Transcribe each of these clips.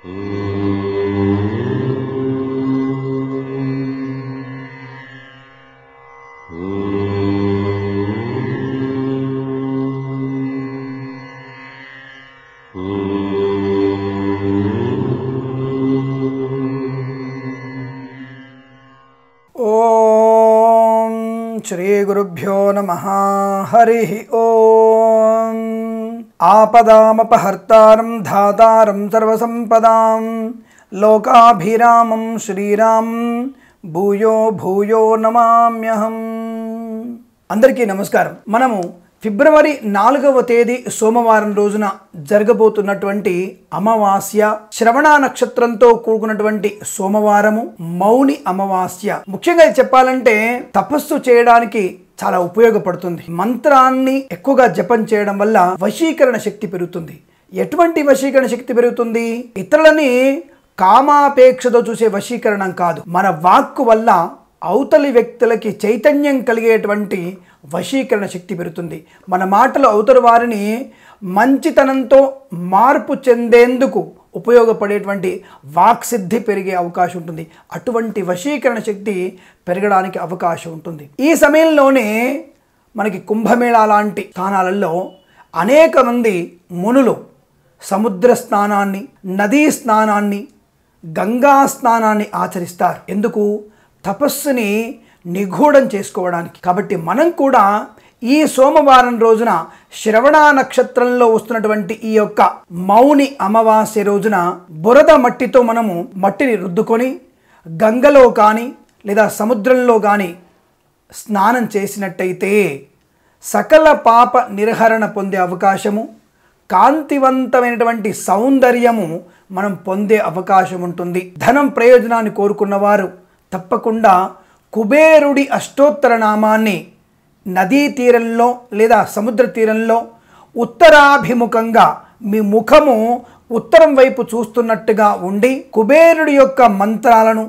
శ్రీ గురుభ్యో నమః. హరి ఓం. ఆపదామపహర్తారం ధాతారం సర్వసంపదాం లోకాభిరామం శ్రీరామం భూయో భూయో నమామ్యహం. అందరికీ నమస్కారం. మనము ఫిబ్రవరి 4వ తేదీ సోమవారం రోజున జరగబోతున్నటువంటి అమావాస్య, శ్రవణ నక్షత్రంతో కూడుకున్నటువంటి సోమవారము, మౌని అమావాస్య. ముఖ్యంగా చెప్పాలంటే తపస్సు చేయడానికి చాలా ఉపయోగపడుతుంది. మంత్రాన్ని ఎక్కువగా జపం చేయడం వల్ల వశీకరణ శక్తి పెరుగుతుంది. ఎటువంటి వశీకరణ శక్తి పెరుగుతుంది? ఇతరులని కామాపేక్షతో చూసే వశీకరణం కాదు. మన వాక్కు వల్ల అవతలి వ్యక్తులకి చైతన్యం కలిగేటువంటి వశీకరణ శక్తి పెరుగుతుంది. మన మాటలు అవతలి వారిని మంచితనంతో మార్పు చెందేందుకు ఉపయోగపడేటువంటి వాక్సిద్ధి పెరిగే అవకాశం ఉంటుంది. అటువంటి వశీకరణ శక్తి పెరగడానికి అవకాశం ఉంటుంది. ఈ సమయంలోనే మనకి కుంభమేళా లాంటి స్థానాలలో అనేక మంది మునులు సముద్ర స్నానాన్ని, నదీ స్నానాన్ని, గంగా స్నానాన్ని ఆచరిస్తారు. ఎందుకు? తపస్సుని నిగూఢం చేసుకోవడానికి. కాబట్టి మనం కూడా ఈ సోమవారం రోజున శ్రవణ నక్షత్రంలో వస్తున్నటువంటి ఈ యొక్క మౌని అమావాస్య రోజున బురద మట్టితో మనము మట్టిని రుద్దుకొని గంగలో కానీ లేదా సముద్రంలో కానీ స్నానం చేసినట్టయితే సకల పాప నిర్హరణ పొందే అవకాశము, కాంతివంతమైనటువంటి సౌందర్యము మనం పొందే అవకాశం ఉంటుంది. ధనం ప్రయోజనాన్ని కోరుకున్నవారు తప్పకుండా కుబేరుడి అష్టోత్తర నామాన్ని నదీ తీరంలో లేదా సముద్ర తీరంలో ఉత్తరాభిముఖంగా మీ ముఖము ఉత్తరం వైపు చూస్తున్నట్టుగా ఉండి కుబేరుడి యొక్క మంత్రాలను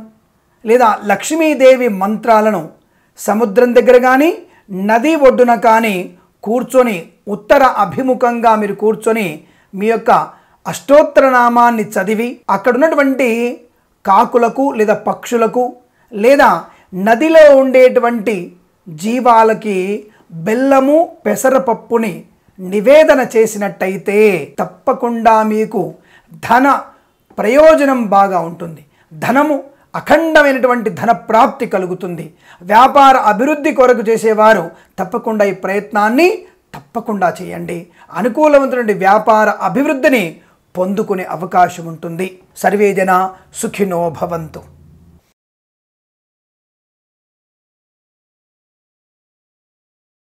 లేదా లక్ష్మీదేవి మంత్రాలను సముద్రం దగ్గర కానీ నది ఒడ్డున కానీ కూర్చొని ఉత్తర అభిముఖంగా మీరు కూర్చొని మీ యొక్క అష్టోత్తర నామాన్ని చదివి అక్కడున్నటువంటి కాకులకు లేదా పక్షులకు లేదా నదిలో ఉండేటువంటి జీవాలకి బెల్లము, పెసరపప్పుని నివేదన చేసినట్టయితే తప్పకుండా మీకు ధన ప్రయోజనం బాగా ఉంటుంది. ధనము అఖండమైనటువంటి ధన ప్రాప్తి కలుగుతుంది. వ్యాపార అభివృద్ధి కొరకు చేసేవారు తప్పకుండా ఈ ప్రయత్నాన్ని తప్పకుండా చేయండి. అనుకూలవంతమైన వ్యాపార అభివృద్ధిని పొందుకునే అవకాశం ఉంటుంది. సర్వే జన సుఖినో భవంతు.